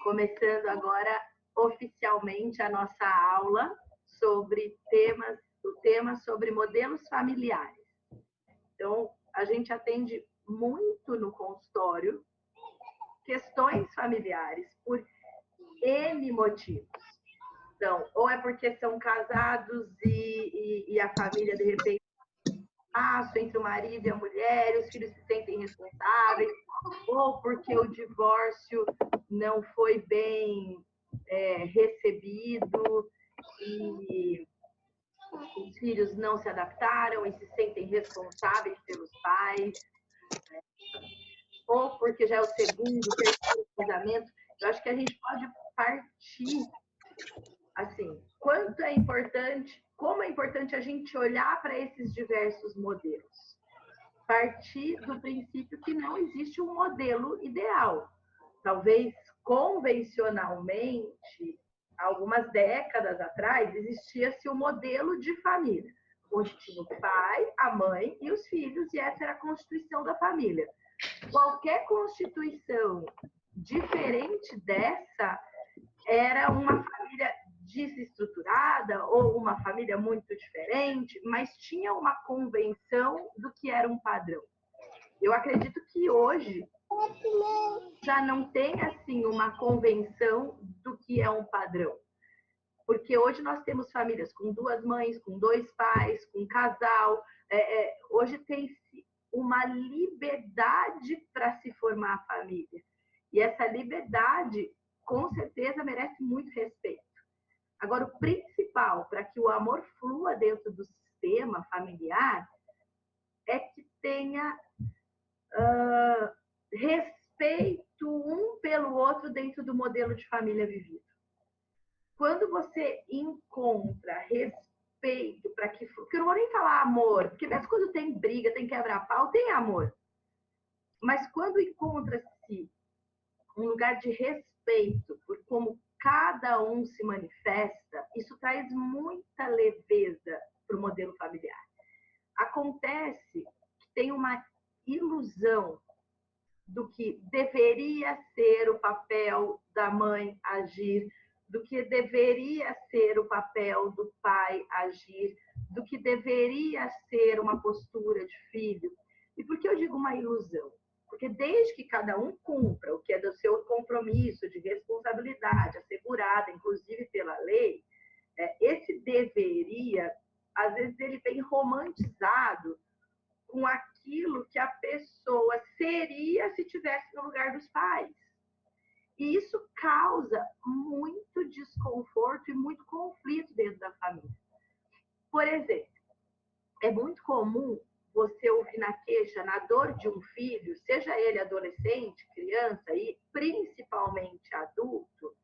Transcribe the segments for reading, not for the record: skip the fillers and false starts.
começando agora oficialmente a nossa aula sobre o tema sobre modelos familiares. Então, a gente atende muito no consultório questões familiares por N motivos. Então, ou é porque são casados e a família, de repente, espaço entre o marido e a mulher, os filhos se sentem responsáveis, ou porque o divórcio não foi bem recebido e os filhos não se adaptaram e se sentem responsáveis pelos pais, ou porque já é o segundo, terceiro casamento. Eu acho que a gente pode partir assim, como é importante a gente olhar para esses diversos modelos. Partir do princípio que não existe um modelo ideal. Talvez convencionalmente, algumas décadas atrás, existia-se um modelo de família, onde tinha o pai, a mãe e os filhos, e essa era a constituição da família. Qualquer constituição diferente dessa era uma família desestruturada ou uma família muito diferente, mas tinha uma convenção do que era um padrão. Eu acredito que hoje já não tem assim uma convenção do que é um padrão. Porque hoje nós temos famílias com duas mães, com dois pais, com casal. Hoje tem-se uma liberdade para se formar a família. E essa liberdade, com certeza, merece muito respeito. Agora, o principal para que o amor flua dentro do sistema familiar é que tenha respeito um pelo outro dentro do modelo de família vivido. Quando você encontra respeito para que... Porque eu não vou nem falar amor, porque mesmo quando tem briga, tem quebra-pau, tem amor. Mas quando encontra-se um lugar de respeito por como cada um se manifesta, isso traz muita leveza para o modelo familiar. Acontece que tem uma ilusão do que deveria ser o papel da mãe agir, do que deveria ser o papel do pai agir, do que deveria ser uma postura de filho. E por que eu digo uma ilusão? Porque desde que cada um cumpra o que é do seu compromisso de responsabilidade, assegurada, inclusive pela lei, esse deveria, às vezes, ele vem romantizado com aquilo que a pessoa seria se estivesse no lugar dos pais. E isso causa muito desconforto e muito conflito dentro da família. Por exemplo, é muito comum você ouvir na queixa, na dor de um filho, seja ele adolescente, criança e principalmente adulto,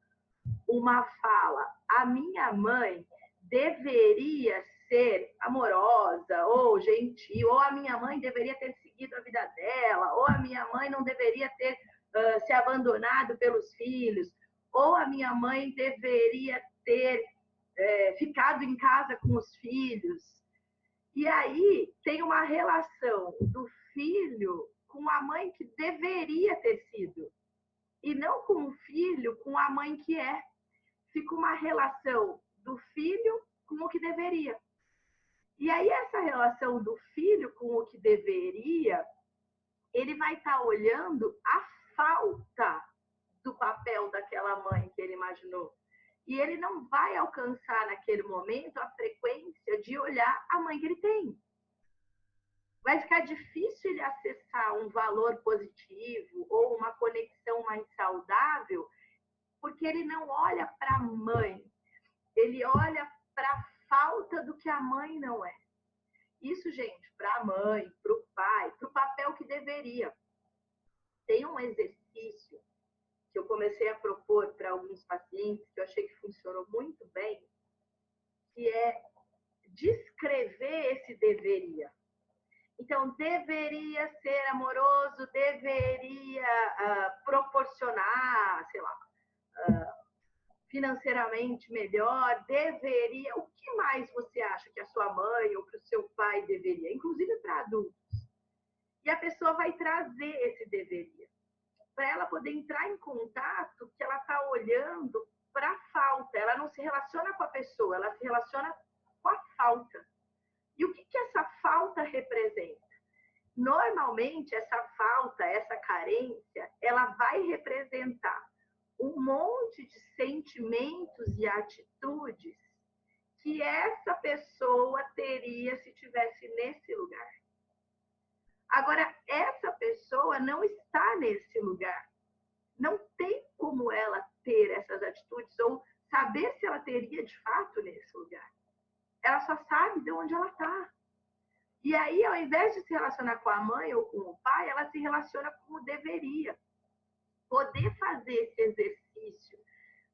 uma fala: a minha mãe deveria ser amorosa ou gentil, ou a minha mãe deveria ter seguido a vida dela, ou a minha mãe não deveria ter se abandonado pelos filhos, ou a minha mãe deveria ter ficado em casa com os filhos. E aí tem uma relação do filho com a mãe que deveria ter sido, e não com o filho com a mãe que é. Fica uma relação do filho com o que deveria. E aí essa relação do filho com o que deveria, ele vai estar olhando a falta do papel daquela mãe que ele imaginou. E ele não vai alcançar naquele momento a frequência de olhar a mãe que ele tem. Vai ficar difícil ele acessar um valor positivo ou uma conexão mais saudável, porque ele não olha para a mãe, ele olha para a falta do que a mãe não é. Isso, gente, para a mãe, para o pai, para o papel que deveria. Tem um exercício que eu comecei a propor para alguns pacientes, que eu achei que funcionou muito bem, que é descrever esse deveria. Então, deveria ser amoroso, deveria proporcionar, sei lá, financeiramente melhor, deveria... O que mais você acha que a sua mãe ou que o seu pai deveria? Inclusive para adultos. E a pessoa vai trazer esse deveria, para ela poder entrar em contato que ela está olhando para a falta. Ela não se relaciona com a pessoa, ela se relaciona com a falta. E o que essa falta representa? Normalmente, essa falta, essa carência, ela vai representar um monte de sentimentos e atitudes que essa pessoa teria se estivesse nesse lugar. Agora, essa pessoa não está nesse lugar. Não tem como ela ter essas atitudes ou saber se ela teria de fato nesse lugar. Ela só sabe de onde ela está. E aí, ao invés de se relacionar com a mãe ou com o pai, ela se relaciona como deveria. Poder fazer esse exercício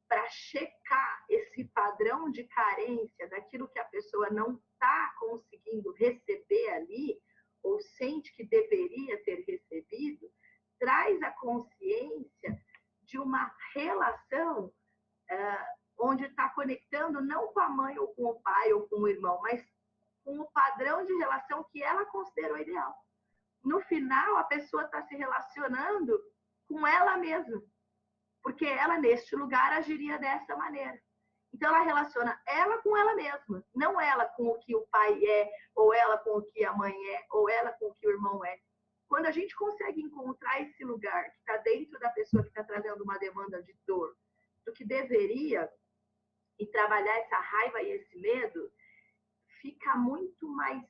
para checar esse padrão de carência daquilo que a pessoa não está conseguindo receber ali, ou sente que deveria ter recebido, traz a consciência de uma relação onde está conectando não com a mãe ou com o pai ou com o irmão, mas com o padrão de relação que ela considerou ideal. No final, a pessoa está se relacionando com ela mesma, porque ela, neste lugar, agiria dessa maneira. Então, ela relaciona ela com ela mesma, não ela com o que o pai é, ou ela com o que a mãe é, ou ela com o que o irmão é. Quando a gente consegue encontrar esse lugar que está dentro da pessoa que está trazendo uma demanda de dor, do que deveria, e trabalhar essa raiva e esse medo, fica muito mais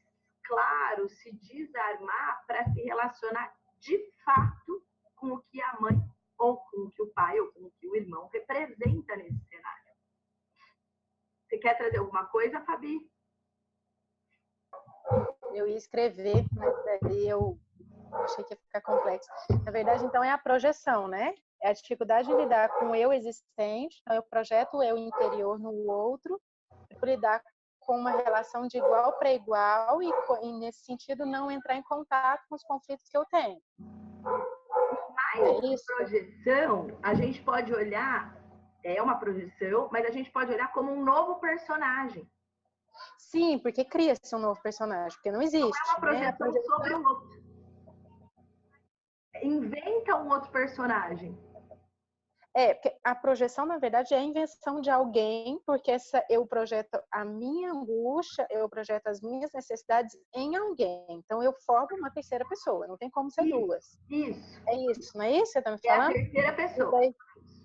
claro se desarmar para se relacionar de fato com o que a mãe, ou com o que o pai, ou com o que o irmão representa nesse cenário. Você quer trazer alguma coisa, Fabi? Eu ia escrever, mas daí eu achei que ia ficar complexo. Na verdade, então, é a projeção, né? É a dificuldade de lidar com o eu existente, então eu projeto o eu interior no outro, para lidar com uma relação de igual para igual e, nesse sentido, não entrar em contato com os conflitos que eu tenho. Mas projeção, a gente pode olhar, é uma projeção, mas a gente pode olhar como um novo personagem. Sim, porque cria-se um novo personagem, porque não existe. Não é uma projeção, né? Sobre o outro. Inventa um outro personagem. Porque a projeção, na verdade, é a invenção de alguém, porque eu projeto a minha angústia, eu projeto as minhas necessidades em alguém. Então, eu formo uma terceira pessoa, não tem como ser duas. Isso. É isso, não é isso que você está me falando? É a terceira pessoa. Daí,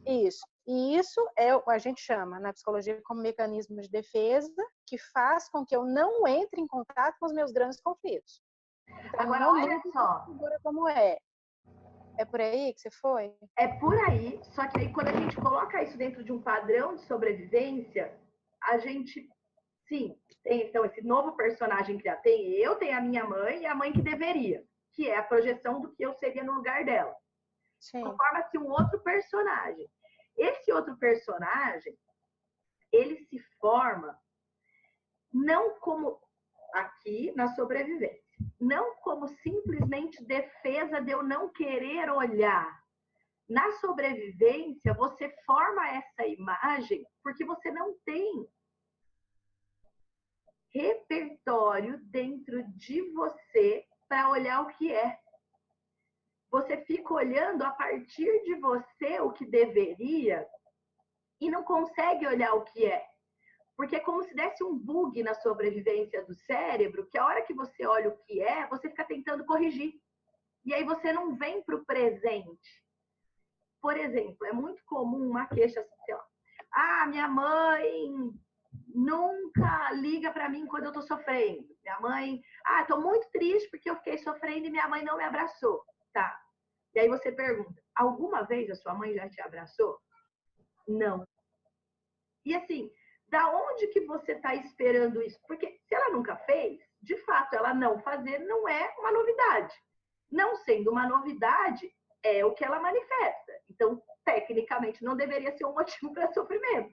isso. E isso a gente chama na psicologia como mecanismo de defesa, que faz com que eu não entre em contato com os meus grandes conflitos. Então, agora, olha só. Como é. É por aí que você foi? É por aí, só que aí quando a gente coloca isso dentro de um padrão de sobrevivência, a gente, sim, tem então esse novo personagem que já tem eu, tem a minha mãe e a mãe que deveria, que é a projeção do que eu seria no lugar dela. Sim. Então, forma-se um outro personagem. Esse outro personagem, ele se forma não como aqui na sobrevivência, não como simplesmente defesa de eu não querer olhar. Na sobrevivência, você forma essa imagem porque você não tem repertório dentro de você para olhar o que é. Você fica olhando a partir de você o que deveria e não consegue olhar o que é. Porque é como se desse um bug na sobrevivência do cérebro, que a hora que você olha o que é, você fica tentando corrigir. E aí você não vem para o presente. Por exemplo, é muito comum uma queixa assim, sei lá, minha mãe nunca liga para mim quando eu estou sofrendo. Minha mãe, estou muito triste porque eu fiquei sofrendo e minha mãe não me abraçou. Tá. E aí você pergunta, alguma vez a sua mãe já te abraçou? Não. E assim, da onde que você está esperando isso? Porque se ela nunca fez, de fato, ela não fazer não é uma novidade. Não sendo uma novidade, é o que ela manifesta. Então, tecnicamente, não deveria ser um motivo para sofrimento.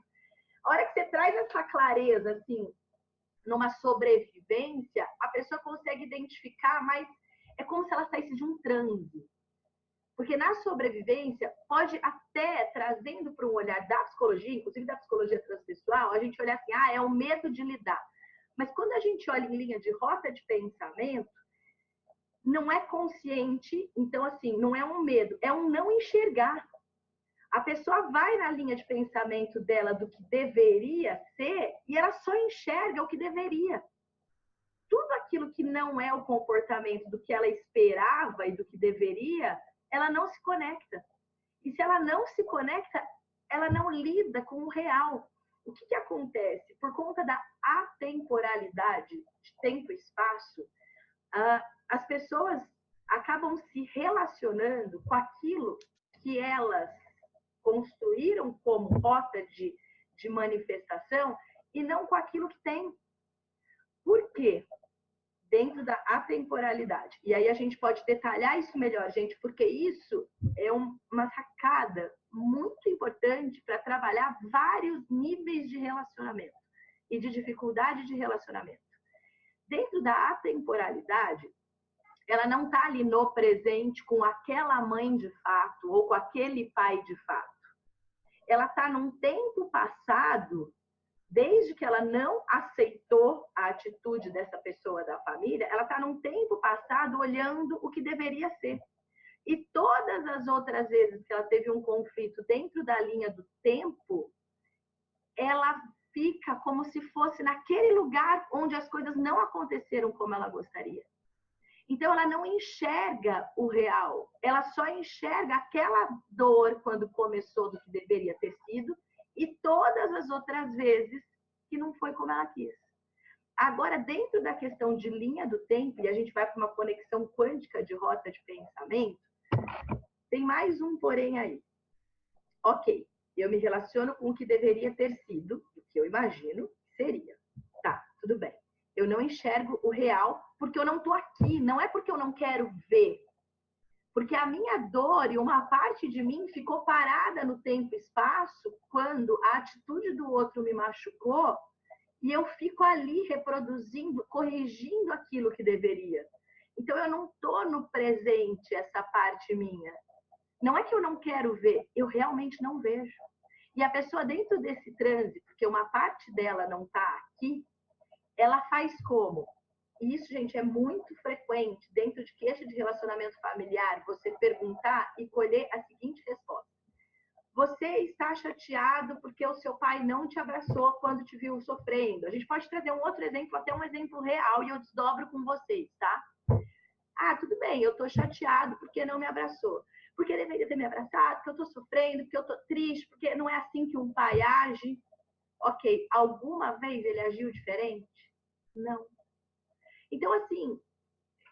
A hora que você traz essa clareza, assim, numa sobrevivência, a pessoa consegue identificar, mas é como se ela saísse de um transe. Porque na sobrevivência, pode até, trazendo para um olhar da psicologia, inclusive da psicologia transpessoal, a gente olhar assim, é o medo de lidar. Mas quando a gente olha em linha de rota de pensamento, não é consciente, então assim, não é um medo, é um não enxergar. A pessoa vai na linha de pensamento dela do que deveria ser e ela só enxerga o que deveria. Tudo aquilo que não é o comportamento do que ela esperava e do que deveria, ela não se conecta. E se ela não se conecta, ela não lida com o real. O que acontece? Por conta da atemporalidade de tempo e espaço, as pessoas acabam se relacionando com aquilo que elas construíram como rota de manifestação e não com aquilo que tem. Por quê? Dentro da atemporalidade. E aí a gente pode detalhar isso melhor, gente, porque isso é uma sacada muito importante para trabalhar vários níveis de relacionamento e de dificuldade de relacionamento. Dentro da atemporalidade, ela não está ali no presente com aquela mãe de fato ou com aquele pai de fato. Ela está num tempo passado, desde que ela não aceitou a atitude dessa pessoa da família, ela está num tempo passado olhando o que deveria ser. E todas as outras vezes que ela teve um conflito dentro da linha do tempo, ela fica como se fosse naquele lugar onde as coisas não aconteceram como ela gostaria. Então, ela não enxerga o real, ela só enxerga aquela dor quando começou do que deveria ter sido e todas as outras vezes que não foi como ela quis. Agora, dentro da questão de linha do tempo, e a gente vai para uma conexão quântica de rota de pensamento, tem mais um porém aí. Ok, eu me relaciono com o que deveria ter sido, o que eu imagino que seria. Tá, tudo bem. Eu não enxergo o real porque eu não estou aqui, não é porque eu não quero ver. Porque a minha dor e uma parte de mim ficou parada no tempo e espaço quando a atitude do outro me machucou e eu fico ali reproduzindo, corrigindo aquilo que deveria. Então, eu não estou no presente, essa parte minha. Não é que eu não quero ver, eu realmente não vejo. E a pessoa dentro desse trânsito, porque uma parte dela não está aqui, ela faz como? E isso, gente, é muito frequente dentro de queixa de relacionamento familiar, você perguntar e colher a seguinte resposta. Você está chateado porque o seu pai não te abraçou quando te viu sofrendo. A gente pode trazer um outro exemplo, até um exemplo real, e eu desdobro com vocês, tá? Ah, tudo bem, eu estou chateado porque não me abraçou. Porque deveria ter me abraçado, porque eu estou sofrendo, porque eu estou triste, porque não é assim que um pai age. Ok, alguma vez ele agiu diferente? Não. Então, assim,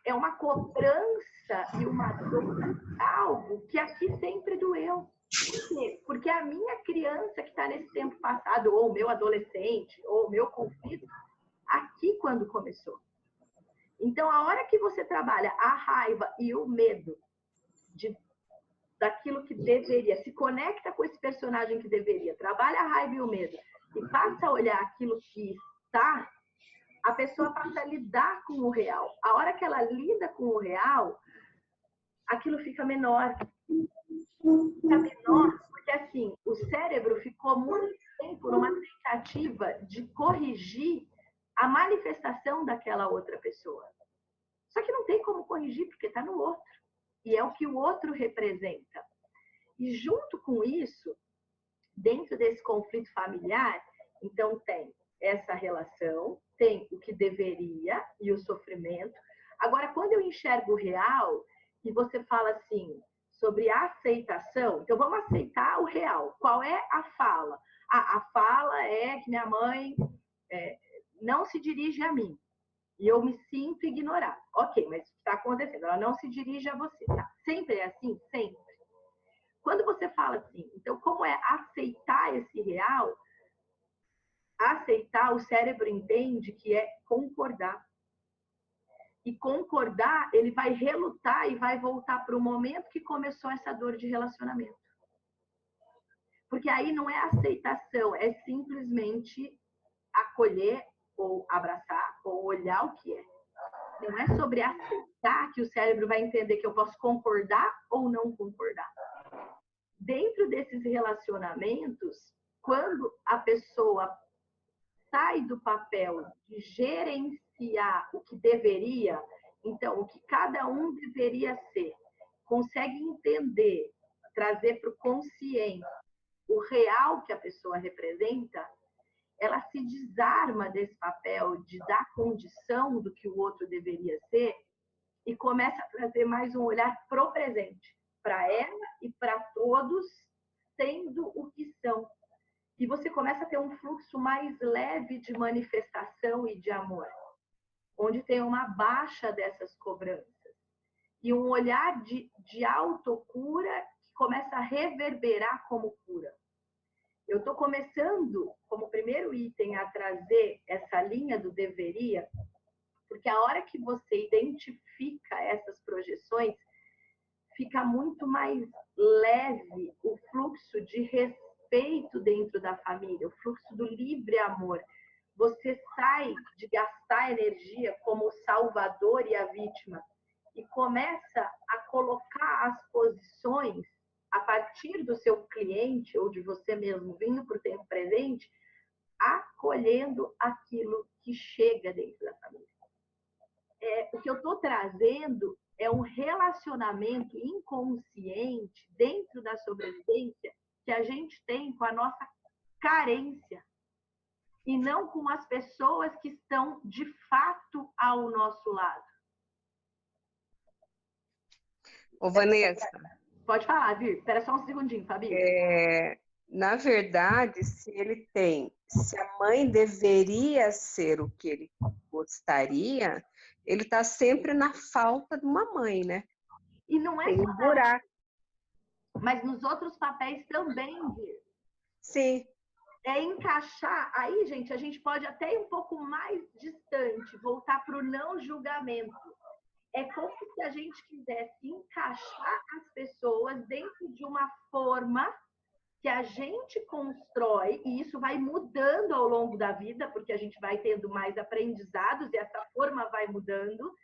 é uma cobrança e uma dor, algo que aqui sempre doeu. Por quê? Porque a minha criança que está nesse tempo passado, ou o meu adolescente, ou o meu conflito, aqui quando começou. Então, a hora que você trabalha a raiva e o medo daquilo que deveria, se conecta com esse personagem que deveria, trabalha a raiva e o medo, e passa a olhar aquilo que está, a pessoa passa a lidar com o real. A hora que ela lida com o real, aquilo fica menor. Fica menor porque, assim, o cérebro ficou muito tempo numa tentativa de corrigir a manifestação daquela outra pessoa. Só que não tem como corrigir porque está no outro. E é o que o outro representa. E junto com isso, dentro desse conflito familiar, então tem essa relação, tem o que deveria e o sofrimento. Agora, quando eu enxergo o real e você fala assim sobre a aceitação, então vamos aceitar o real. Qual é a fala? A fala é que minha mãe não se dirige a mim e eu me sinto ignorada. Ok, mas está acontecendo, ela não se dirige a você. Tá? Sempre é assim? Sempre. Quando você fala assim, então como é aceitar esse real? Aceitar, o cérebro entende que é concordar. E concordar, ele vai relutar e vai voltar para o momento que começou essa dor de relacionamento. Porque aí não é aceitação, é simplesmente acolher ou abraçar ou olhar o que é. Não é sobre aceitar que o cérebro vai entender que eu posso concordar ou não concordar. Dentro desses relacionamentos, quando a pessoa sai do papel de gerenciar o que deveria, então, o que cada um deveria ser, consegue entender trazer para o consciente o real que a pessoa representa, ela se desarma desse papel de dar condição do que o outro deveria ser e começa a trazer mais um olhar pro presente, para ela e para todos, sendo o que são. E você começa a ter um fluxo mais leve de manifestação e de amor, onde tem uma baixa dessas cobranças. E um olhar de autocura que começa a reverberar como cura. Eu estou começando, como primeiro item, a trazer essa linha do deveria, porque a hora que você identifica essas projeções, fica muito mais leve o fluxo de respeito dentro da família, o fluxo do livre amor. Você sai de gastar energia como o salvador e a vítima e começa a colocar as posições a partir do seu cliente ou de você mesmo vindo para o tempo presente, acolhendo aquilo que chega dentro da família. O que eu estou trazendo é um relacionamento inconsciente dentro da sobrevivência que a gente tem com a nossa carência e não com as pessoas que estão de fato ao nosso lado. Ô, Vanessa. Pode falar, Vir. Espera só um segundinho, Fabi. Na verdade, se a mãe deveria ser o que ele gostaria, ele está sempre na falta de uma mãe, né? E não é tem só um buraco. Mas nos outros papéis também, Vir. Sim. É encaixar. Aí, gente, a gente pode até ir um pouco mais distante, voltar para o não julgamento. É como se a gente quisesse encaixar as pessoas dentro de uma forma que a gente constrói, e isso vai mudando ao longo da vida, porque a gente vai tendo mais aprendizados e essa forma vai mudando,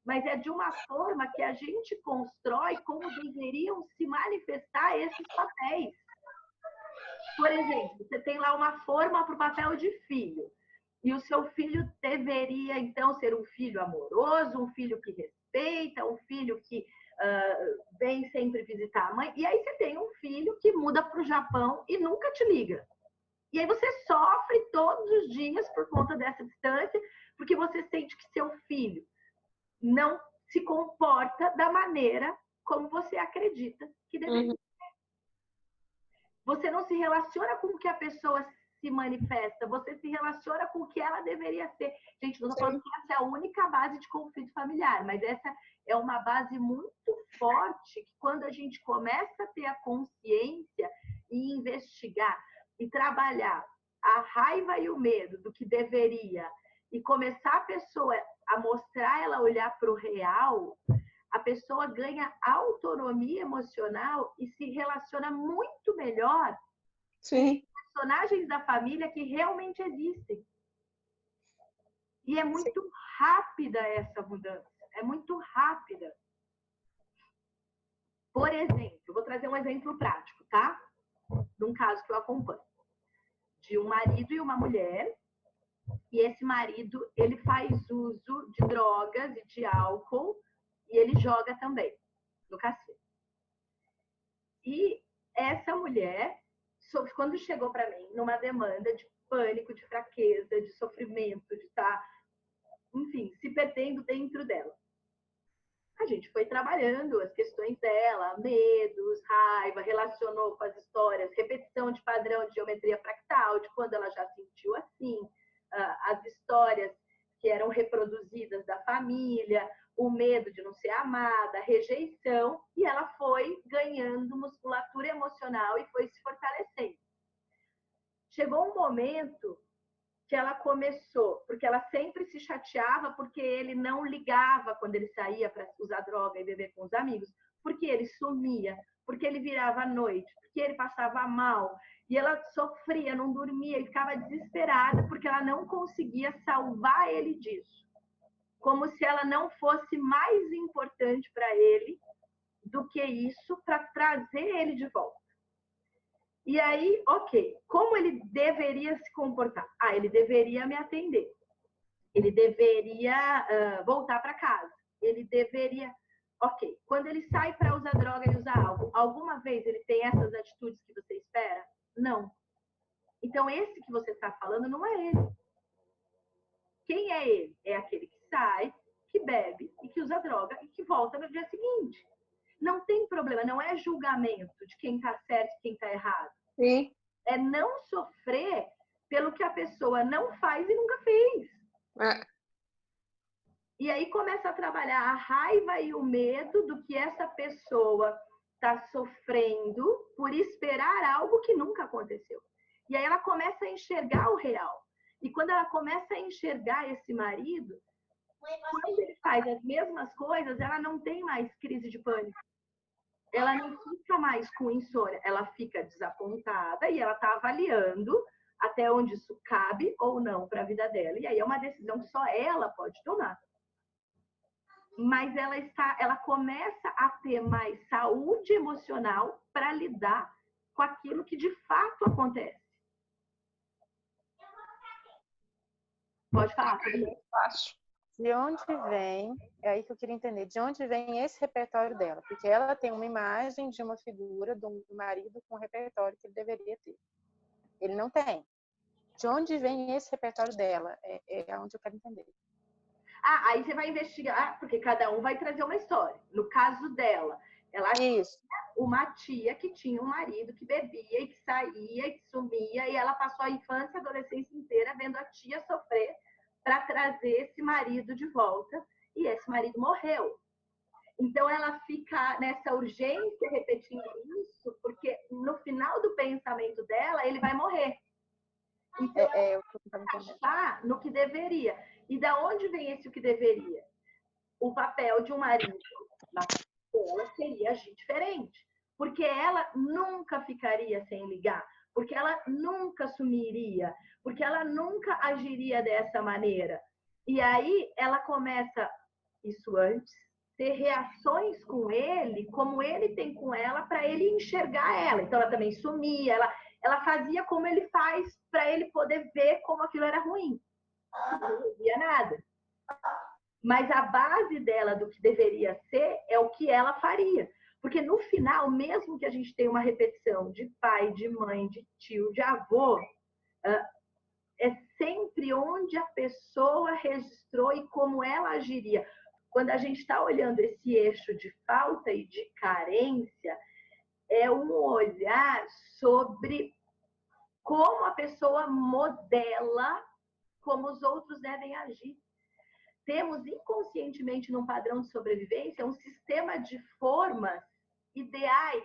mas é de uma forma que a gente constrói como deveriam se manifestar esses papéis. Por exemplo, você tem lá uma forma para o papel de filho, e o seu filho deveria, então, ser um filho amoroso, um filho que respeita, um filho que vem sempre visitar a mãe. E aí você tem um filho que muda para o Japão e nunca te liga. E aí você sofre todos os dias por conta dessa distância, porque você sente que seu filho não se comporta da maneira como você acredita que deveria. Você não se relaciona com o que a pessoa se manifesta, você se relaciona com o que ela deveria ser. Gente, não estou falando que essa é a única base de conflito familiar, mas essa é uma base muito forte que quando a gente começa a ter a consciência e investigar e trabalhar a raiva e o medo do que deveria e começar a pessoa a mostrar ela olhar para o real, a pessoa ganha autonomia emocional e se relaciona muito melhor Sim. com personagens da família que realmente existem. E é muito rápida essa mudança. É muito rápida. Por exemplo, eu vou trazer um exemplo prático, tá? De um caso que eu acompanho. De um marido e uma mulher. E esse marido, ele faz uso de drogas e de álcool. E ele joga também no cassino. E essa mulher, quando chegou para mim numa demanda de pânico, de fraqueza, de sofrimento, de estar, enfim, se perdendo dentro dela. A gente foi trabalhando as questões dela, medos, raiva, relacionou com as histórias, repetição de padrão de geometria fractal, de quando ela já sentiu assim, as histórias que eram reproduzidas da família, o medo de não ser amada, a rejeição, e ela foi ganhando musculatura emocional e foi se fortalecendo. Chegou um momento que ela começou, porque ela sempre se chateava porque ele não ligava quando ele saía para usar droga e beber com os amigos, porque ele sumia, porque ele virava à noite, porque ele passava mal, e ela sofria, não dormia e ficava desesperada porque ela não conseguia salvar ele disso. Como se ela não fosse mais importante para ele do que isso para trazer ele de volta. E aí, ok, como ele deveria se comportar? Ele deveria me atender. Ele deveria voltar para casa. Ele deveria... Ok. Quando ele sai para usar droga e usar álcool, alguma vez ele tem essas atitudes que você espera? Não. Então, esse que você está falando não é ele. Quem é ele? É aquele que sai, que bebe e que usa droga e que volta no dia seguinte. Não tem problema, não é julgamento de quem está certo e quem está errado. Sim. É não sofrer pelo que a pessoa não faz e nunca fez. E aí começa a trabalhar a raiva e o medo do que essa pessoa está sofrendo por esperar algo que nunca aconteceu. E aí ela começa a enxergar o real. E quando ela começa a enxergar esse marido, quando ele faz as mesmas coisas, ela não tem mais crise de pânico. Ela não fica mais com insônia. Ela fica desapontada e ela está avaliando até onde isso cabe ou não para a vida dela. E aí é uma decisão que só ela pode tomar. Mas ela começa a ter mais saúde emocional para lidar com aquilo que de fato acontece. Pode falar. De onde vem, é aí que eu queria entender, de onde vem esse repertório dela? Porque ela tem uma imagem de uma figura do marido com o repertório que ele deveria ter. Ele não tem. De onde vem esse repertório dela? É onde eu quero entender. Aí você vai investigar, porque cada um vai trazer uma história. No caso dela, ela tinha uma tia que tinha um marido que bebia e que saía e que sumia, e ela passou a infância e a adolescência inteira vendo a tia sofrer para trazer esse marido de volta, e esse marido morreu. Então ela fica nessa urgência repetindo isso, porque no final do pensamento dela, ele vai morrer. Então, ela achar no que deveria. E da onde vem esse o que deveria? O papel de um marido na escola seria agir diferente. Porque ela nunca ficaria sem ligar. Porque ela nunca sumiria. Porque ela nunca agiria dessa maneira. E aí ela começa, isso antes, ter reações com ele, como ele tem com ela, para ele enxergar ela. Então ela também sumia, ela fazia como ele faz para ele poder ver como aquilo era ruim. Não via nada. Mas a base dela do que deveria ser é o que ela faria. Porque no final, mesmo que a gente tenha uma repetição de pai, de mãe, de tio, de avô, é sempre onde a pessoa registrou e como ela agiria. Quando a gente está olhando esse eixo de falta e de carência, é um olhar sobre como a pessoa modela como os outros devem agir. Temos inconscientemente num padrão de sobrevivência um sistema de formas ideais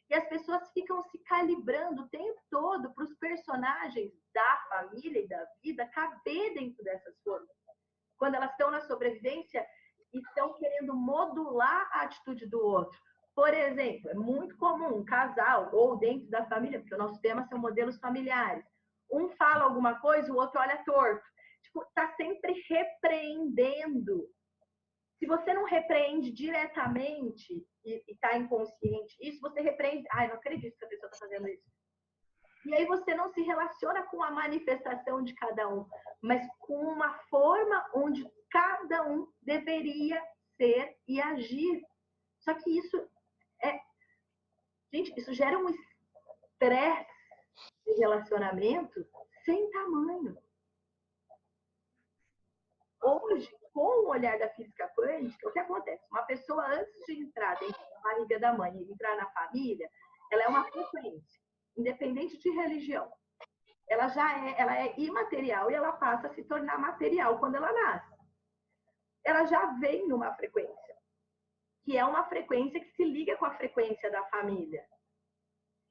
e as pessoas ficam se calibrando o tempo todo para os personagens da família e da vida caber dentro dessas formas. Quando elas estão na sobrevivência e estão querendo modular a atitude do outro. Por exemplo, é muito comum um casal ou dentro da família, porque o nosso tema são modelos familiares. Um fala alguma coisa, o outro olha torto. Tipo, tá sempre repreendendo. Se você não repreende diretamente e tá inconsciente isso, você repreende. Ai, não acredito que a pessoa tá fazendo isso. E aí você não se relaciona com a manifestação de cada um, mas com uma forma onde cada um deveria ser e agir. Só que isso Gente, isso gera um estresse de relacionamento sem tamanho. Hoje, com o olhar da física quântica, o que acontece? Uma pessoa, antes de entrar dentro da barriga da mãe e entrar na família, ela é uma frequência, independente de religião. Ela é imaterial e ela passa a se tornar material quando ela nasce. Ela já vem numa frequência, que é uma frequência que se liga com a frequência da família.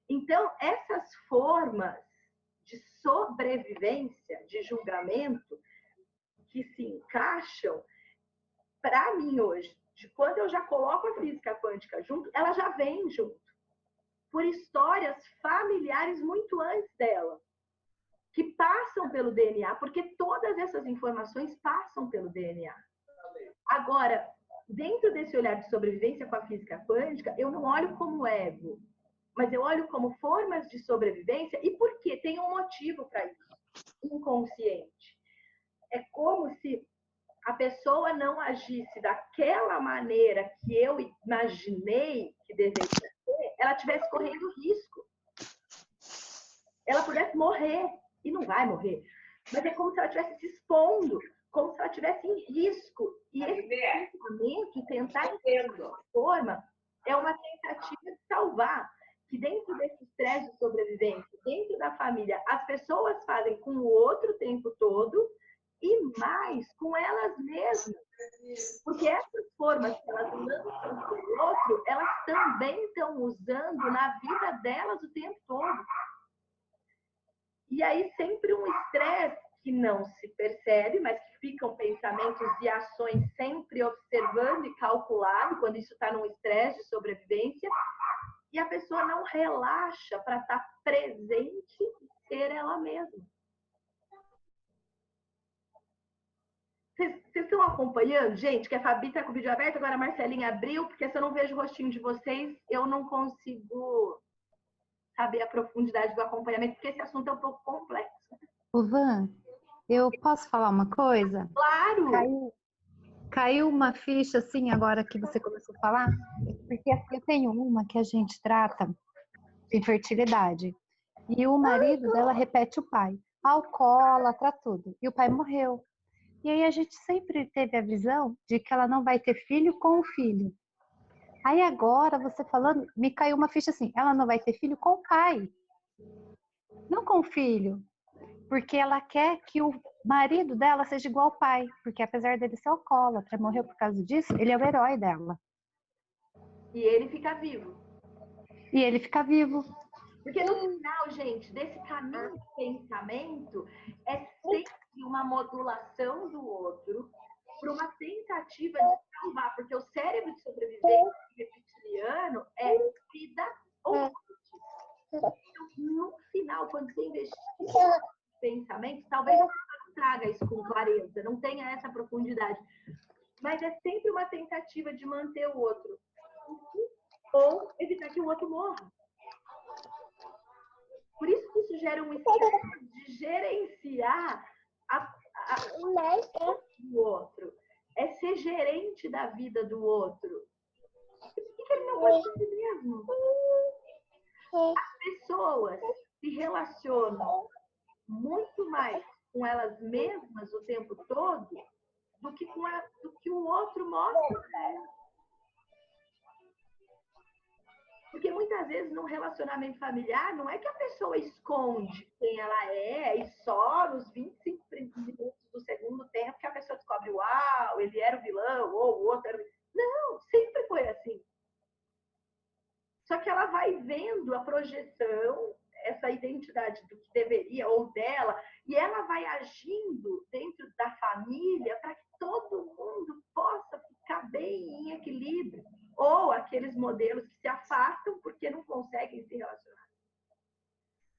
Então, essas formas de sobrevivência, de julgamento, que se encaixam, para mim hoje, de quando eu já coloco a física quântica junto, ela já vem junto, por histórias familiares muito antes dela, que passam pelo DNA, porque todas essas informações passam pelo DNA. Agora, dentro desse olhar de sobrevivência com a física quântica, eu não olho como ego, mas eu olho como formas de sobrevivência e por quê? Tem um motivo para isso, inconsciente. É como se a pessoa não agisse daquela maneira que eu imaginei que deveria ser, ela estivesse correndo risco. Ela pudesse morrer, e não vai morrer. Mas é como se ela estivesse se expondo, como se ela estivesse em risco. E esse pensamento, tentar entender de forma, é uma tentativa de salvar. Que dentro desse estresse de sobrevivência, dentro da família, as pessoas fazem com o outro o tempo todo e mais com elas mesmas. Porque essas formas que elas lançam para o outro, elas também estão usando na vida delas o tempo todo. E aí sempre um estresse que não se percebe, mas que ficam pensamentos e ações sempre observando e calculando, quando isso está num estresse de sobrevivência, e a pessoa não relaxa para estar presente e ser ela mesma. Vocês estão acompanhando, gente? Que a Fabi está com o vídeo aberto, agora a Marcelinha abriu, porque se eu não vejo o rostinho de vocês, eu não consigo saber a profundidade do acompanhamento, porque esse assunto é um pouco complexo. Ô, Van, eu posso falar uma coisa? Claro! Caiu uma ficha, assim, agora que você começou a falar, porque eu tenho uma que a gente trata de infertilidade, e o marido dela repete o pai, alcoólatra, tudo, e o pai morreu. E aí a gente sempre teve a visão de que ela não vai ter filho com o filho. Aí agora, você falando, me caiu uma ficha assim, ela não vai ter filho com o pai, não com o filho. Porque ela quer que o marido dela seja igual ao pai. Porque apesar dele ser alcoólatra, morreu por causa disso, ele é o herói dela. E ele fica vivo. E ele fica vivo. Porque no final, gente, desse caminho de pensamento, é sempre uma modulação do outro para uma tentativa de salvar. Porque o cérebro de sobrevivência reptiliano é vida ou morte. Então, no final, quando você investiga pensamento, talvez não traga isso com clareza, não tenha essa profundidade, mas é sempre uma tentativa de manter o outro ou evitar que o outro morra. Por isso que isso gera um estresse de gerenciar o outro, é ser gerente da vida do outro. Por que ele não pode ser mesmo? As pessoas se relacionam muito mais com elas mesmas o tempo todo do que o outro mostra para elas. Porque muitas vezes num relacionamento familiar não é que a pessoa esconde quem ela é e só nos 25 minutos do segundo tempo que a pessoa descobre, uau, ele era o vilão ou o outro era o vilão. Não, sempre foi assim. Só que ela vai vendo a projeção, essa identidade do que deveria ou dela, e ela vai agindo dentro da família para que todo mundo possa ficar bem em equilíbrio. Ou aqueles modelos que se afastam porque não conseguem se relacionar.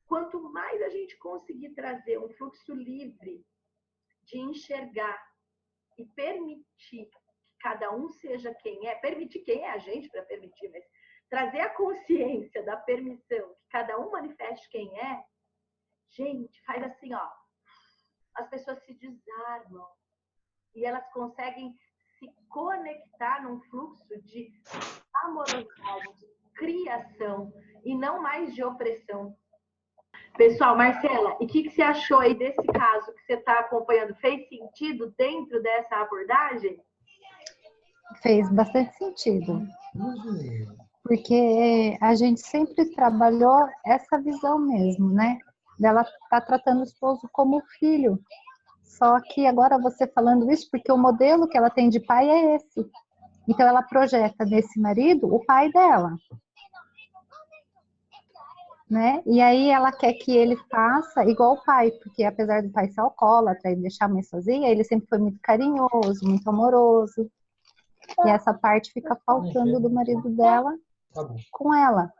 Quanto mais a gente conseguir trazer um fluxo livre de enxergar e permitir que cada um seja quem é, permitir quem é a gente para permitir, mas trazer a consciência da permissão, que cada um manifeste quem é, gente, faz assim, ó, as pessoas se desarmam e elas conseguem se conectar num fluxo de amorosidade, de criação e não mais de opressão. Pessoal, Marcela, e o que você achou aí desse caso que você está acompanhando? Fez sentido dentro dessa abordagem? Fez bastante sentido. Porque a gente sempre trabalhou essa visão mesmo, né? Dela tá tratando o esposo como filho. Só que agora você falando isso, porque o modelo que ela tem de pai é esse. Então ela projeta nesse marido o pai dela. Né? E aí ela quer que ele faça igual o pai, porque apesar do pai ser alcoólatra e deixar a mãe sozinha, ele sempre foi muito carinhoso, muito amoroso. E essa parte fica faltando do marido dela com ela.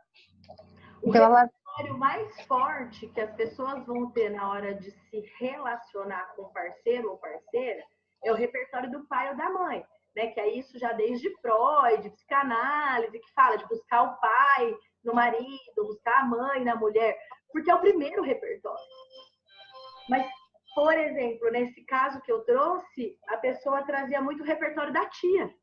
Então, o repertório mais forte que as pessoas vão ter na hora de se relacionar com parceiro ou parceira é o repertório do pai ou da mãe, né? Que é isso já desde Freud, psicanálise, que fala de buscar o pai no marido, buscar a mãe na mulher, porque é o primeiro repertório. Mas Por exemplo, nesse caso que eu trouxe, a pessoa trazia muito o repertório da tia.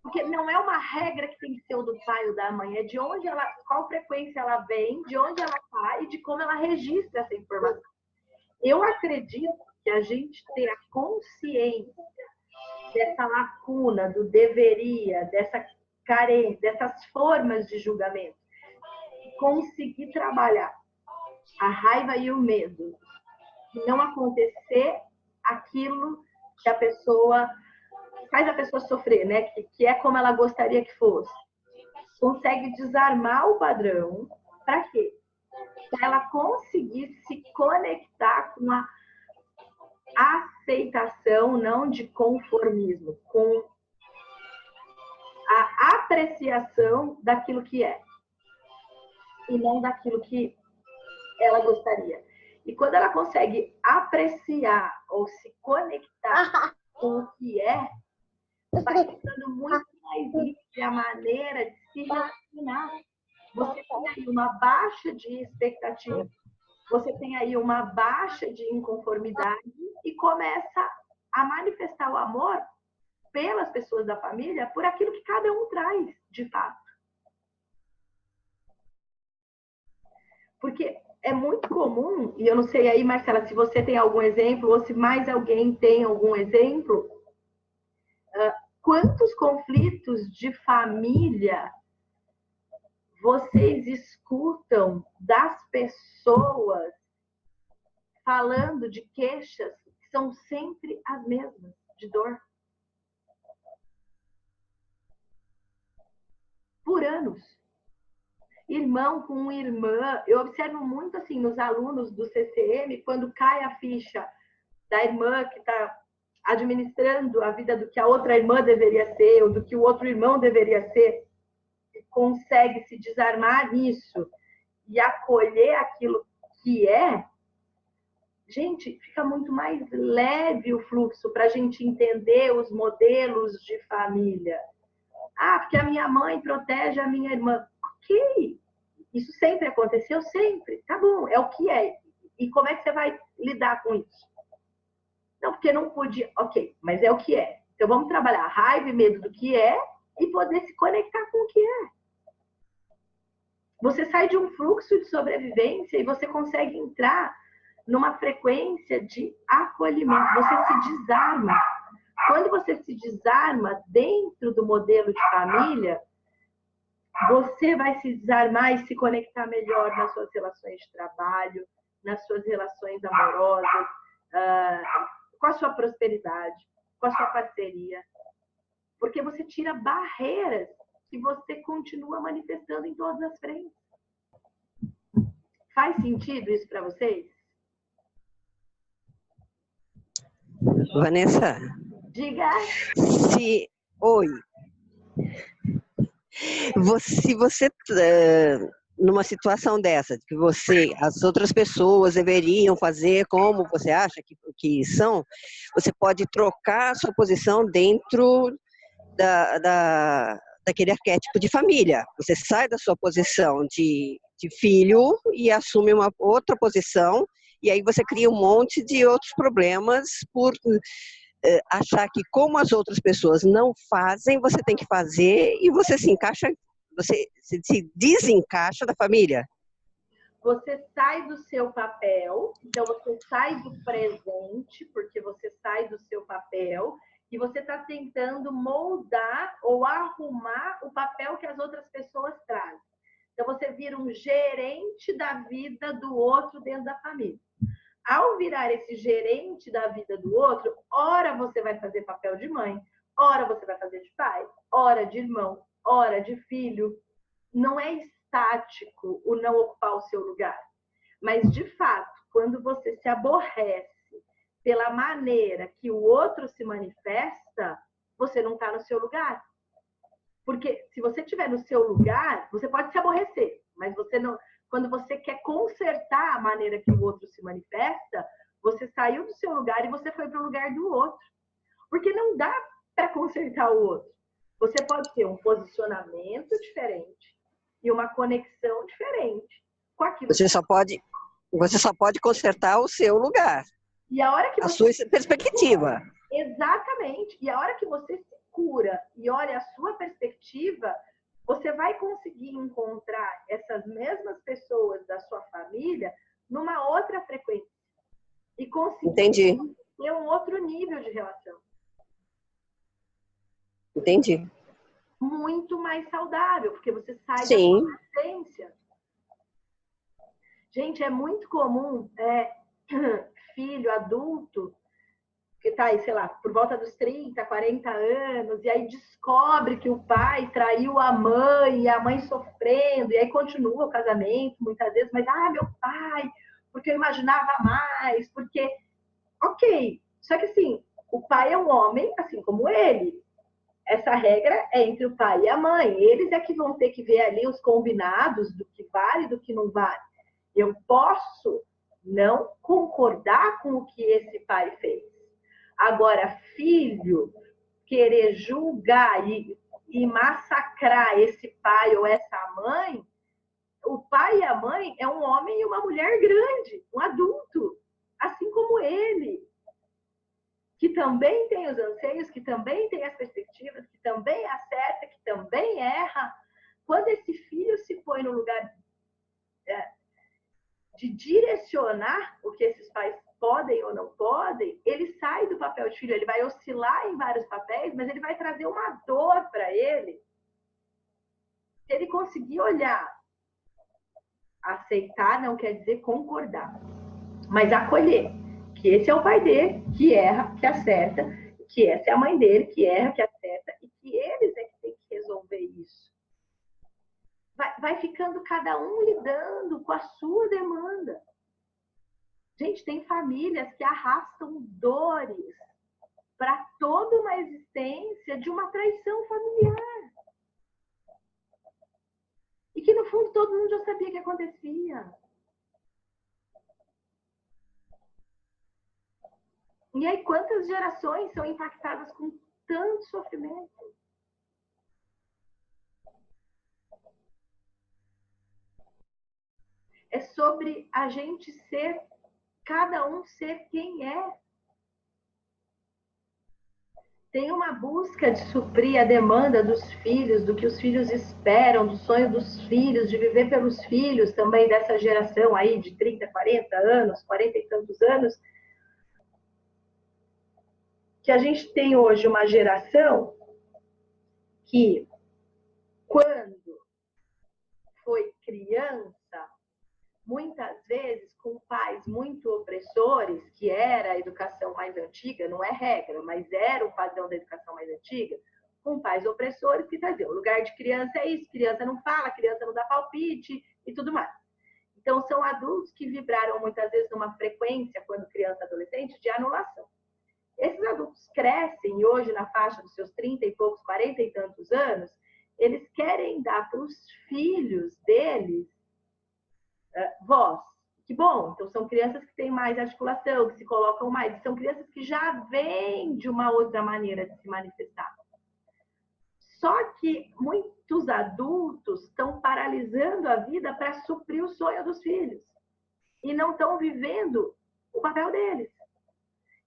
Porque não é uma regra que tem que ser o do pai ou da mãe, é de onde ela, qual frequência ela vem, de onde ela está e de como ela registra essa informação. Eu acredito que a gente ter a consciência dessa lacuna, do deveria, dessa carência, dessas formas de julgamento, e conseguir trabalhar a raiva e o medo, e não acontecer aquilo que a pessoa faz a pessoa sofrer, né? Que é como ela gostaria que fosse. Consegue desarmar o padrão. Para quê? Para ela conseguir se conectar com a aceitação, não de conformismo, com a apreciação daquilo que é e não daquilo que ela gostaria. E quando ela consegue apreciar ou se conectar com o que é, vai ficando muito mais livre a maneira de se relacionar. Você tem aí uma baixa de expectativa, você tem aí uma baixa de inconformidade e começa a manifestar o amor pelas pessoas da família por aquilo que cada um traz, de fato. Porque é muito comum, e eu não sei aí, Marcela, se você tem algum exemplo ou se mais alguém tem algum exemplo, quantos conflitos de família vocês escutam das pessoas falando de queixas que são sempre as mesmas, de dor? Por anos. Irmão com irmã. Eu observo muito assim nos alunos do CCM, quando cai a ficha da irmã que está administrando a vida do que a outra irmã deveria ser, ou do que o outro irmão deveria ser, e consegue se desarmar nisso e acolher aquilo que é, gente, fica muito mais leve o fluxo para a gente entender os modelos de família. Ah, porque a minha mãe protege a minha irmã. Ok, isso sempre aconteceu, sempre. Tá bom, é o que é. E como é que você vai lidar com isso? Não, porque não podia. Ok, mas é o que é. Então vamos trabalhar raiva e medo do que é e poder se conectar com o que é. Você sai de um fluxo de sobrevivência e você consegue entrar numa frequência de acolhimento. Você se desarma. Quando você se desarma dentro do modelo de família, você vai se desarmar e se conectar melhor nas suas relações de trabalho, nas suas relações amorosas, com a sua prosperidade, com a sua parceria. Porque você tira barreiras que você continua manifestando em todas as frentes. Faz sentido isso para vocês? Vanessa? Diga. Oi. Se você, numa situação dessa, que as outras pessoas deveriam fazer como você acha que são, você pode trocar a sua posição dentro daquele arquétipo de família. Você sai da sua posição de filho e assume uma outra posição, e aí você cria um monte de outros problemas por achar que como as outras pessoas não fazem, você tem que fazer, e você se desencaixa da família. Você sai do seu papel, então você sai do presente, porque você sai do seu papel, e você está tentando moldar ou arrumar o papel que as outras pessoas trazem. Então você vira um gerente da vida do outro dentro da família. Ao virar esse gerente da vida do outro, ora você vai fazer papel de mãe, ora você vai fazer de pai, ora de irmão, ora de filho. Não é estático o não ocupar o seu lugar. Mas, de fato, quando você se aborrece pela maneira que o outro se manifesta, você não está no seu lugar. Porque se você estiver no seu lugar, você pode se aborrecer, mas você não... Quando você quer consertar a maneira que o outro se manifesta, você saiu do seu lugar e você foi para o lugar do outro. Porque não dá para consertar o outro. Você pode ter um posicionamento diferente e uma conexão diferente com aquilo. Você só pode consertar o seu lugar. E a hora que A você... sua perspectiva. Exatamente. E a hora que você se cura e olha a sua perspectiva, você vai conseguir encontrar essas mesmas pessoas da sua família numa outra frequência. E conseguir Entendi. ter um outro nível de relação. Entendi. Muito mais saudável, porque você sai Sim. da sua essência. Gente, é muito comum filho adulto que está aí, sei lá, por volta dos 30, 40 anos, e aí descobre que o pai traiu a mãe, e a mãe sofrendo, e aí continua o casamento, muitas vezes, mas, meu pai, porque eu imaginava mais, porque... Ok, só que assim, o pai é um homem, assim como ele. Essa regra é entre o pai e a mãe. Eles é que vão ter que ver ali os combinados do que vale e do que não vale. Eu posso não concordar com o que esse pai fez. Agora, filho, querer julgar e massacrar esse pai ou essa mãe, o pai e a mãe é um homem e uma mulher grande, um adulto, assim como ele, que também tem os anseios, que também tem as perspectivas, que também acerta, que também erra. Quando esse filho se põe no lugar de direcionar o que esses pais podem ou não podem, ele sai do papel de filho, ele vai oscilar em vários papéis, mas ele vai trazer uma dor para ele. Se ele conseguir olhar, aceitar não quer dizer concordar, mas acolher que esse é o pai dele, que erra, que acerta, que essa é a mãe dele, que erra, que acerta, e que eles é que tem que resolver isso. Vai ficando cada um lidando com a sua demanda. Gente, tem famílias que arrastam dores para toda uma existência de uma traição familiar. E que, no fundo, todo mundo já sabia que acontecia. E aí, quantas gerações são impactadas com tanto sofrimento? É sobre a gente ser, cada um ser quem é. Tem uma busca de suprir a demanda dos filhos, do que os filhos esperam, do sonho dos filhos, de viver pelos filhos também dessa geração aí de 30, 40 anos, 40 e tantos anos, que a gente tem hoje uma geração que, quando foi criança, muitas vezes com pais muito opressores, que era a educação mais antiga, não é regra, mas era o padrão da educação mais antiga, com pais opressores que traziam, o lugar de criança é isso, criança não fala, criança não dá palpite e tudo mais. Então, são adultos que vibraram muitas vezes numa frequência, quando criança e adolescente, de anulação. Esses adultos crescem e hoje, na faixa dos seus 30 e poucos, 40 e tantos anos, eles querem dar para os filhos deles voz. Que bom, então são crianças que têm mais articulação, que se colocam mais, são crianças que já vêm de uma outra maneira de se manifestar. Só que muitos adultos estão paralisando a vida para suprir o sonho dos filhos e não estão vivendo o papel deles.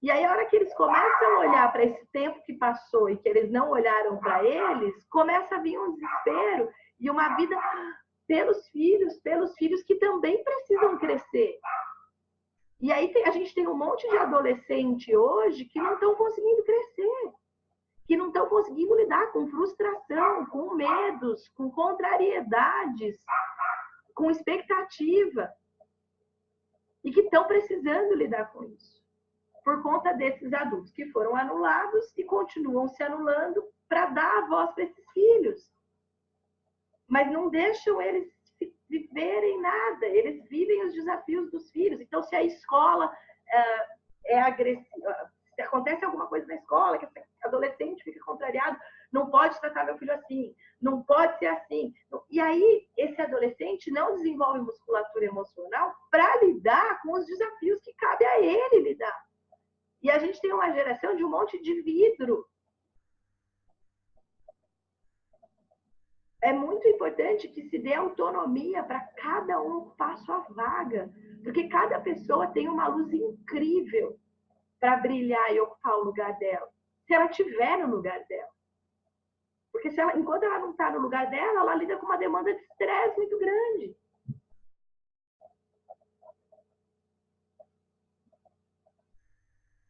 E aí, a hora que eles começam a olhar para esse tempo que passou e que eles não olharam para eles, começa a vir um desespero e uma vida pelos filhos que também precisam crescer. E aí a gente tem um monte de adolescente hoje que não estão conseguindo crescer, que não estão conseguindo lidar com frustração, com medos, com contrariedades, com expectativa, e que estão precisando lidar com isso, por conta desses adultos que foram anulados e continuam se anulando para dar a voz para esses filhos. Mas não deixam eles viverem nada, eles vivem os desafios dos filhos. Então, se a escola é agressiva, se acontece alguma coisa na escola, que esse adolescente fica contrariado, não pode tratar meu filho assim, não pode ser assim. E aí, esse adolescente não desenvolve musculatura emocional para lidar com os desafios que cabe a ele lidar. E a gente tem uma geração de um monte de vidro. É muito importante que se dê autonomia para cada um ocupar a sua vaga, porque cada pessoa tem uma luz incrível para brilhar e ocupar o lugar dela? Se ela estiver no lugar dela. Porque se ela, enquanto ela não está no lugar dela, ela lida com uma demanda de estresse muito grande.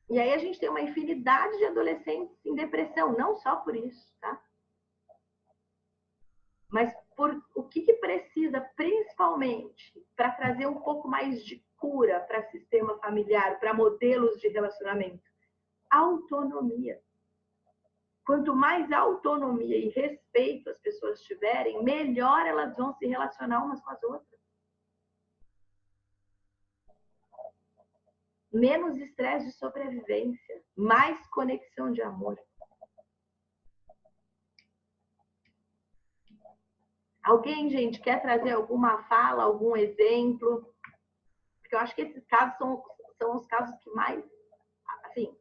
E aí a gente tem uma infinidade de adolescentes em depressão, não só por isso, tá? Mas por o que precisa, principalmente, para trazer um pouco mais de cura para sistema familiar, para modelos de relacionamento? Autonomia. Quanto mais autonomia e respeito as pessoas tiverem, melhor elas vão se relacionar umas com as outras. Menos estresse de sobrevivência, mais conexão de amor. Alguém, gente, quer trazer alguma fala, algum exemplo? Porque eu acho que esses casos são os casos que mais, assim,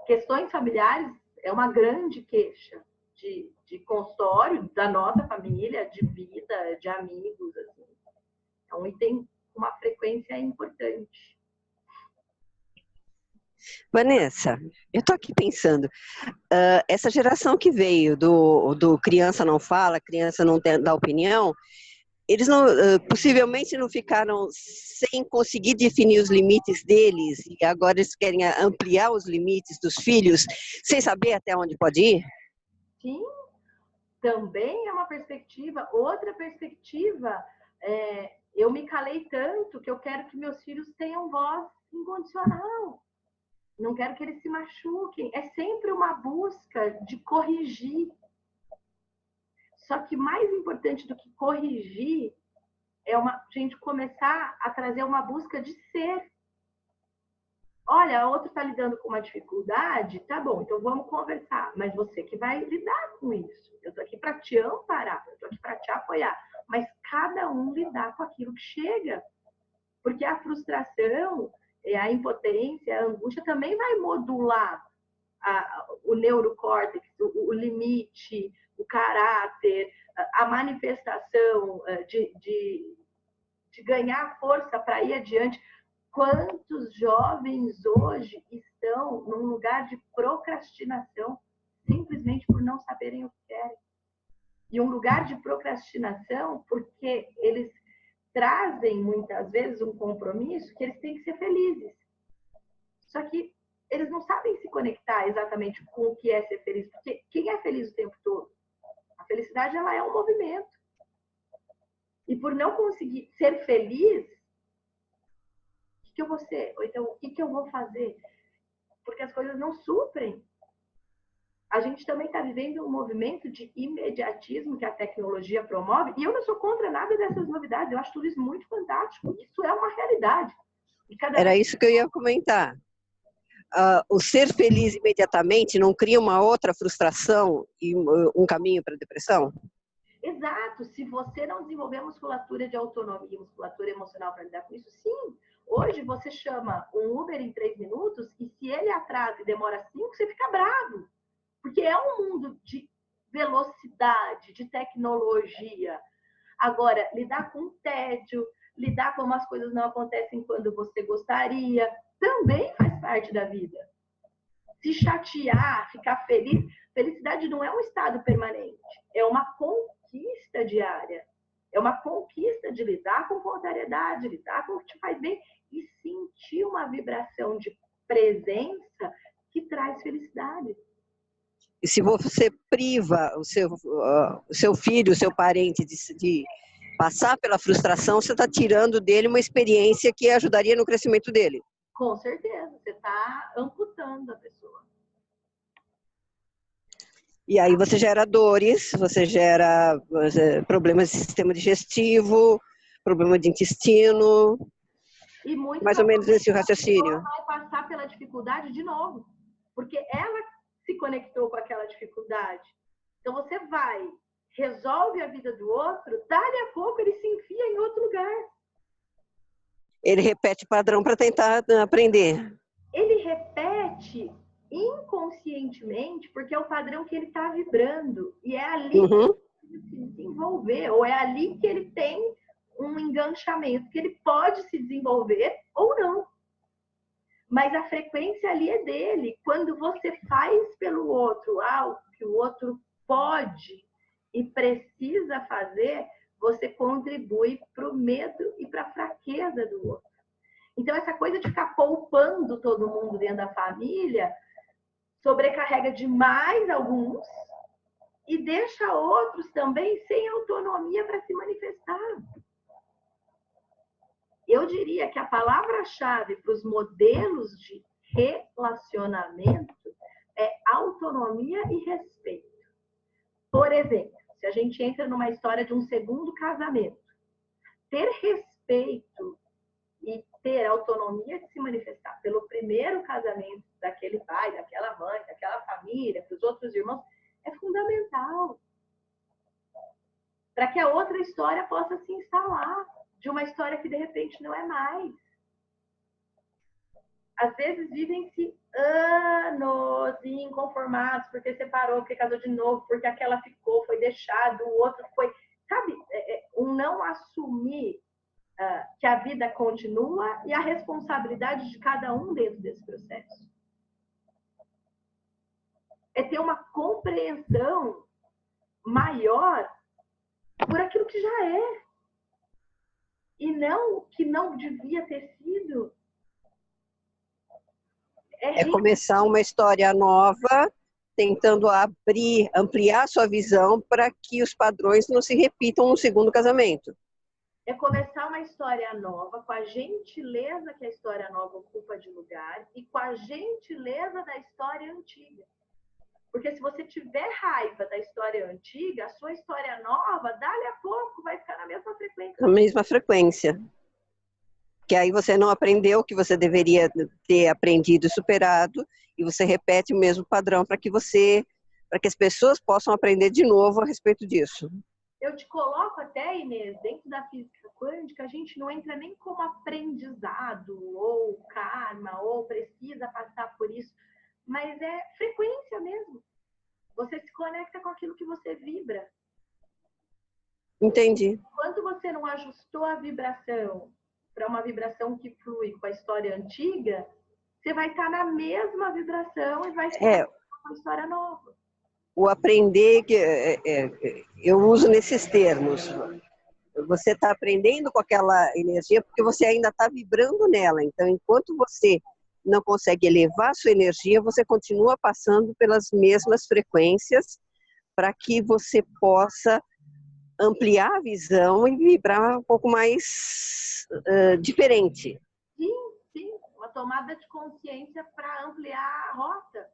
questões familiares é uma grande queixa de consultório, da nossa família, de vida, de amigos, assim. É um item com uma frequência importante. Vanessa, eu estou aqui pensando, essa geração que veio do criança não fala, criança não dá opinião, eles não, possivelmente não ficaram sem conseguir definir os limites deles e agora eles querem ampliar os limites dos filhos sem saber até onde pode ir? Sim, também é uma perspectiva. Outra perspectiva, eu me calei tanto que eu quero que meus filhos tenham voz incondicional. Não quero que eles se machuquem. É sempre uma busca de corrigir. Só que mais importante do que corrigir é a gente começar a trazer uma busca de ser. Olha, a outra está lidando com uma dificuldade, tá bom, então vamos conversar. Mas você que vai lidar com isso. Eu estou aqui para te amparar, eu estou aqui para te apoiar. Mas cada um lidar com aquilo que chega. Porque a frustração, a impotência, a angústia também vai modular o neurocórtex, o limite, o caráter, a manifestação de ganhar força para ir adiante. Quantos jovens hoje estão num lugar de procrastinação simplesmente por não saberem o que querem? E um lugar de procrastinação porque eles trazem muitas vezes um compromisso que eles têm que ser felizes. Só que eles não sabem se conectar exatamente com o que é ser feliz, porque quem é feliz o tempo todo? A felicidade, ela é um movimento. E por não conseguir ser feliz, o que eu vou ser? Ou então, o que eu vou fazer? Porque as coisas não suprem. A gente também está vivendo um movimento de imediatismo que a tecnologia promove, e eu não sou contra nada dessas novidades, eu acho tudo isso muito fantástico. Isso é uma realidade. Era isso que eu ia comentar. O ser feliz imediatamente não cria uma outra frustração e um caminho para a depressão? Exato. Se você não desenvolver a musculatura de autonomia, musculatura emocional para lidar com isso, sim. Hoje você chama um Uber em 3 minutos e se ele atrasa e demora 5, você fica bravo. Porque é um mundo de velocidade, de tecnologia. Agora, lidar com tédio, lidar com as coisas não acontecem quando você gostaria, também faz parte da vida. Se chatear, ficar feliz. Felicidade não é um estado permanente, é uma conquista diária. É uma conquista de lidar com contrariedade, lidar com o que te faz bem e sentir uma vibração de presença que traz felicidade. E se você priva o seu filho, o seu parente de passar pela frustração, você está tirando dele uma experiência que ajudaria no crescimento dele. Com certeza, você está amputando a pessoa. E aí você gera dores, você gera problemas de sistema digestivo, problema de intestino, e mais ou menos esse raciocínio. Ela vai passar pela dificuldade de novo, porque ela se conectou com aquela dificuldade. Então você vai, resolve a vida do outro, dali a pouco ele se enfia em outro lugar. Ele repete padrão para tentar aprender. Ele repete inconscientemente, porque é o padrão que ele está vibrando. E é ali que ele se desenvolver, ou é ali que ele tem um enganchamento, que ele pode se desenvolver ou não. mas a frequência ali é dele. Quando você faz pelo outro algo que o outro pode e precisa fazer, você contribui para o medo e para a fraqueza do outro. Então, essa coisa de ficar poupando todo mundo dentro da família sobrecarrega demais alguns e deixa outros também sem autonomia para se manifestar. Eu diria que a palavra-chave para os modelos de relacionamento é autonomia e respeito. Por exemplo, se a gente entra numa história de um segundo casamento, ter respeito e ter autonomia de se manifestar pelo primeiro casamento daquele pai, daquela mãe, daquela família, para os outros irmãos, é fundamental. Para que a outra história possa se instalar, de uma história que de repente não é mais. Às vezes vivem-se anos inconformados, porque separou, porque casou de novo, porque aquela ficou, foi deixado, o outro foi... Sabe, um não assumir que a vida continua e a responsabilidade de cada um dentro desse processo. É ter uma compreensão maior por aquilo que já é. E não o que não devia ter sido. É começar uma história nova, tentando ampliar sua visão para que os padrões não se repitam no segundo casamento. É começar uma história nova com a gentileza que a história nova ocupa de lugar e com a gentileza da história antiga. Porque se você tiver raiva da história antiga, a sua história nova, dali a pouco, vai ficar na mesma frequência. Na mesma frequência. Que aí você não aprendeu o que você deveria ter aprendido e superado, e você repete o mesmo padrão para que as pessoas possam aprender de novo a respeito disso. Eu te coloco até, Inês, dentro da física quântica, a gente não entra nem como aprendizado, ou karma, ou precisa passar por isso, mas é frequência mesmo. Você se conecta com aquilo que você vibra. Entendi. Enquanto você não ajustou a vibração para uma vibração que flui com a história antiga, você vai estar na mesma vibração e vai estar com uma história nova. O aprender, eu uso nesses termos. Você está aprendendo com aquela energia porque você ainda está vibrando nela. Então, enquanto você não consegue elevar sua energia, você continua passando pelas mesmas frequências para que você possa ampliar a visão e vibrar um pouco mais diferente. Sim, uma tomada de consciência para ampliar a rota.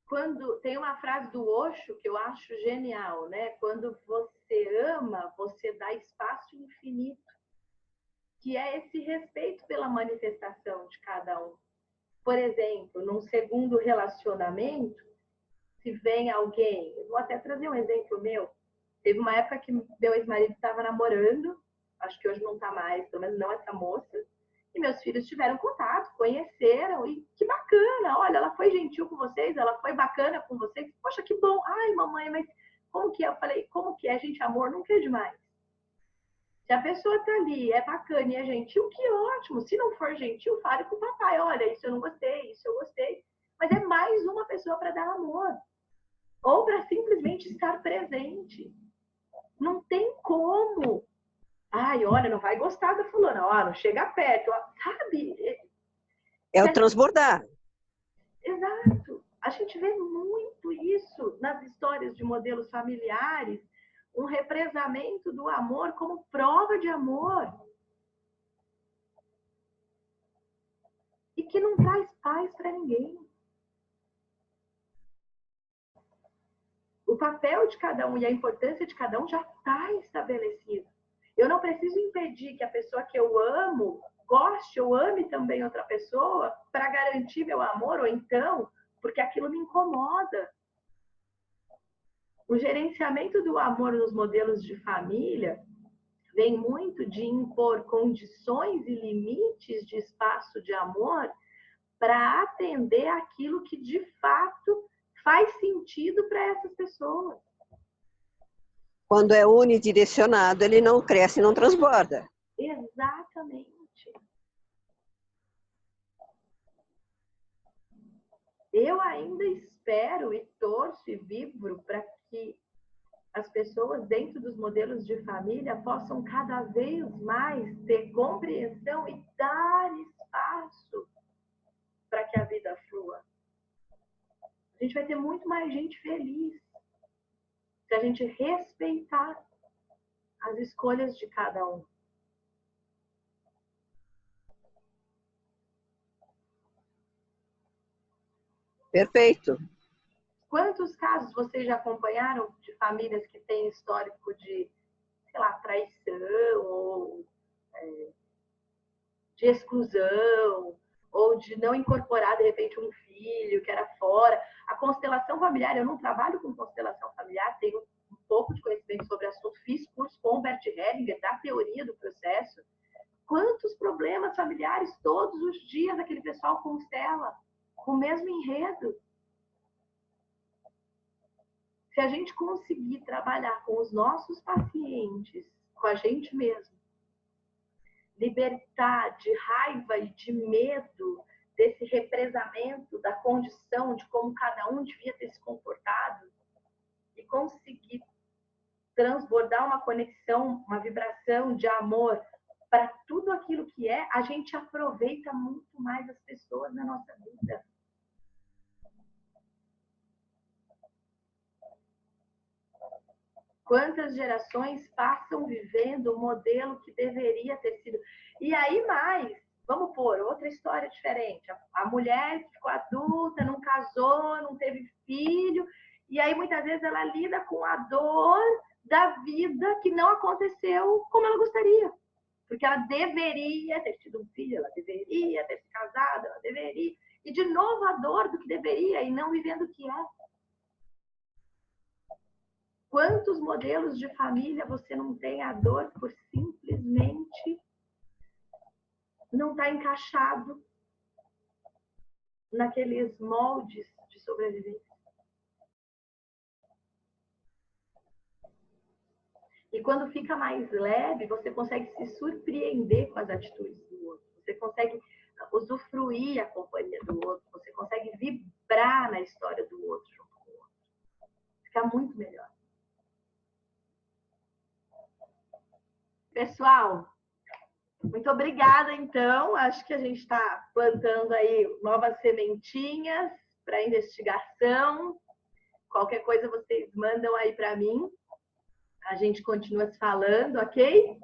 Quando tem uma frase do Osho que eu acho genial, né? Quando você ama, você dá espaço infinito, que é esse respeito pela manifestação de cada um. Por exemplo, num segundo relacionamento, se vem alguém, eu vou até trazer um exemplo meu. Teve uma época que meu ex-marido estava namorando, acho que hoje não está mais, pelo menos não essa moça, e meus filhos tiveram contato, conheceram, e que bacana, olha, ela foi gentil com vocês, ela foi bacana com vocês, poxa, que bom, ai mamãe, mas como que é? Eu falei, como que é, gente, amor nunca é demais. Se a pessoa tá ali, é bacana e é gentil, que ótimo, se não for gentil, fale com o papai, olha, isso eu não gostei, isso eu gostei, mas é mais uma pessoa para dar amor, ou para simplesmente estar presente. Não tem como. Ai, olha, não vai gostar da fulana. Ó, não chega perto. Ó, sabe? É o transbordar. Exato. A gente vê muito isso nas histórias de modelos familiares. Um represamento do amor como prova de amor. E que não traz paz para ninguém. O papel de cada um e a importância de cada um já está estabelecido. Eu não preciso impedir que a pessoa que eu amo goste ou ame também outra pessoa para garantir meu amor, ou então, porque aquilo me incomoda. O gerenciamento do amor nos modelos de família vem muito de impor condições e limites de espaço de amor para atender aquilo que de fato faz sentido para essas pessoas. Quando é unidirecionado, ele não cresce e não transborda. Exatamente. Eu ainda espero e torço e vibro para que as pessoas dentro dos modelos de família possam cada vez mais ter compreensão e dar espaço para que a vida flua. A gente vai ter muito mais gente feliz se a gente respeitar as escolhas de cada um. Perfeito. Quantos casos vocês já acompanharam de famílias que têm histórico de, sei lá, traição, ou de exclusão, ou de não incorporar, de repente, um filho que era fora? A constelação familiar, eu não trabalho com constelação familiar, tenho um pouco de conhecimento sobre o assunto, fiz curso com o Bert Hellinger, da teoria do processo. Quantos problemas familiares todos os dias aquele pessoal constela, com o mesmo enredo? Se a gente conseguir trabalhar com os nossos pacientes, com a gente mesmo, libertar de raiva e de medo desse represamento da condição de como cada um devia ter se comportado e conseguir transbordar uma conexão, uma vibração de amor para tudo aquilo que é, a gente aproveita muito mais as pessoas na nossa vida. Quantas gerações passam vivendo o modelo que deveria ter sido? E aí mais, vamos pôr outra história diferente. A mulher ficou adulta, não casou, não teve filho, e aí muitas vezes ela lida com a dor da vida que não aconteceu como ela gostaria. Porque ela deveria ter tido um filho, ela deveria ter se casado, ela deveria. E de novo a dor do que deveria e não vivendo o que é. Quantos modelos de família você não tem a dor por simplesmente não estar encaixado naqueles moldes de sobrevivência? E quando fica mais leve, você consegue se surpreender com as atitudes do outro. Você consegue usufruir a companhia do outro. Você consegue vibrar na história do outro junto com o outro. Fica muito melhor. Pessoal, muito obrigada, então. Acho que a gente está plantando aí novas sementinhas para investigação. Qualquer coisa vocês mandam aí para mim. A gente continua se falando, ok?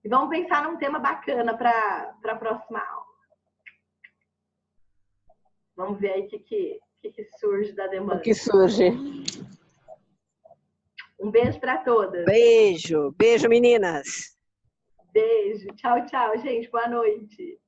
E vamos pensar num tema bacana para a próxima aula. Vamos ver aí o que surge da demanda. O que surge. Um beijo para todas. Beijo. Beijo, meninas. Beijo. Tchau, tchau, gente. Boa noite.